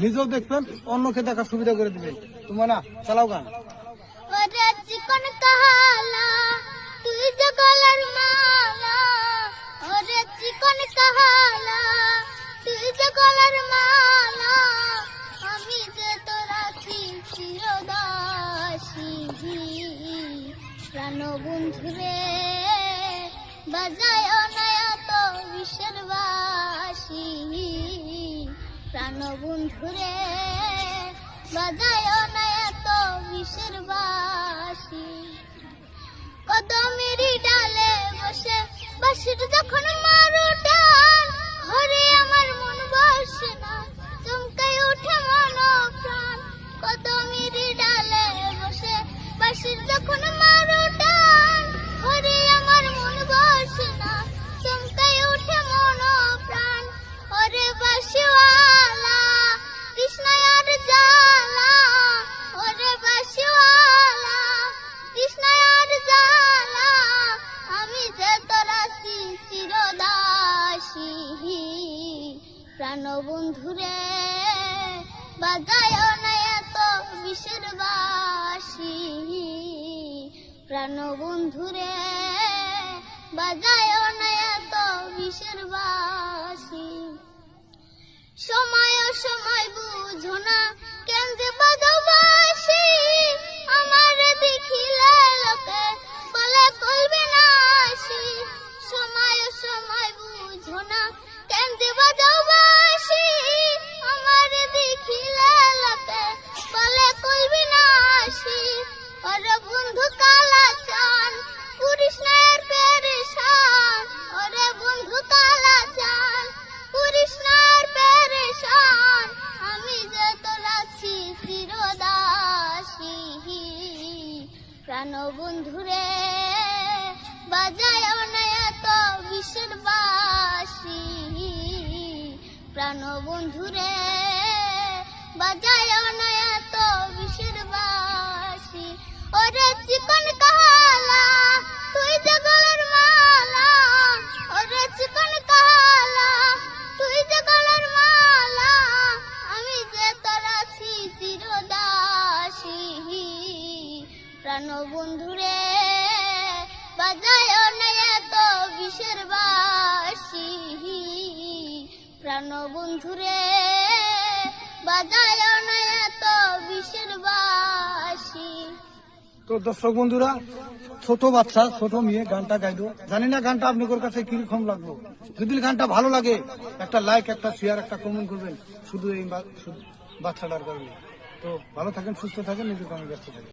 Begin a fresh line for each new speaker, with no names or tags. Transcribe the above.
নিজেও দেখবেন, অন্যকে দেখার সুবিধা করে দিবেন। তোমার না চালাও গান।
ওরে চিকন কাহালা তুই যে গলার মালা, ওরে চিকন কাহালা তুই যে গলার মালা, আমি যে তোর আছি চিরদাসী। প্রাণ বন্ধুরে বাজায় অনায়াত বিশ্বের বাসী, প্রাণ বন্ধুরে বাজায় অনায়াত বিশ্বের বাসী। কদমেরই ডালে বসে বাঁশির যখন মারু টান, ঘরে আমার মন বসে না, চমকায় ওঠে মন প্রাণ। কদমেরই ডালে বসে বাঁশির যখন মারু টান, ঘরে আমার মন বসে না, চমকায় ওঠে মন প্রাণ। ওরে বাঁশিওয়ালা তৃষ্ণায় আর জ্বালা, ওরে বাঁশিওয়ালা তৃষ্ণায় আর জ্বালা, আমি যে তোর আছি চিরদাসী। প্রাণ বন্ধুরে বাজায় অনায়াত বিশ্বের বাসী, প্রাণ বন্ধুরে বাজায় অনায়াত বিশ্বের বাসী। সময় সময় বুঝো না কেন যে বাজাও বাঁশি, আমার দেখিলে লোকে বলে কলবে না আসি। সময় সময় বুঝো না কেন যে বাজাও বাঁশি, আমার দেখিলে লোকে বলে কলবে না আসি। ওরে বন্ধু কালা চান পুরিস না আর পেরেশান, ওরে বন্ধু কালা চান পুরিস না আর পেরেশান, আমি যে তোর আছি চিরদাসী। প্রাণ বন্ধুরে বাজায় অনায়াত বিশ্বের বাসী, প্রাণ বন্ধুরে বাজায় অনায়াত বিশ্বের বাসী। ওরে চিকন কাহালা তুই যে গলার মালা, ওরে চিকন কাহালা তুই যে গলার মালা, আমি যে তোর আছি চিরদাসী। প্রাণ বন্ধুরে বাজায় অনায়াত বিশ্বের বাসী, প্রাণ বন্ধুরে বাজায় অনায়াত বিশ্বের বাসী।
তো দর্শক বন্ধুরা, ছোট বাচ্চা ছোট মেয়ে গানটা গাইলো, জানি না গানটা আপনাদের কাছে কিরকম লাগলো। যদি গানটা ভালো লাগে একটা লাইক, একটা শেয়ার, একটা কমেন্ট করবেন, শুধু এই বাচ্চাটার কারণে। তো ভালো থাকেন, সুস্থ থাকেন, নিজের কামে ব্যস্ত থাকেন।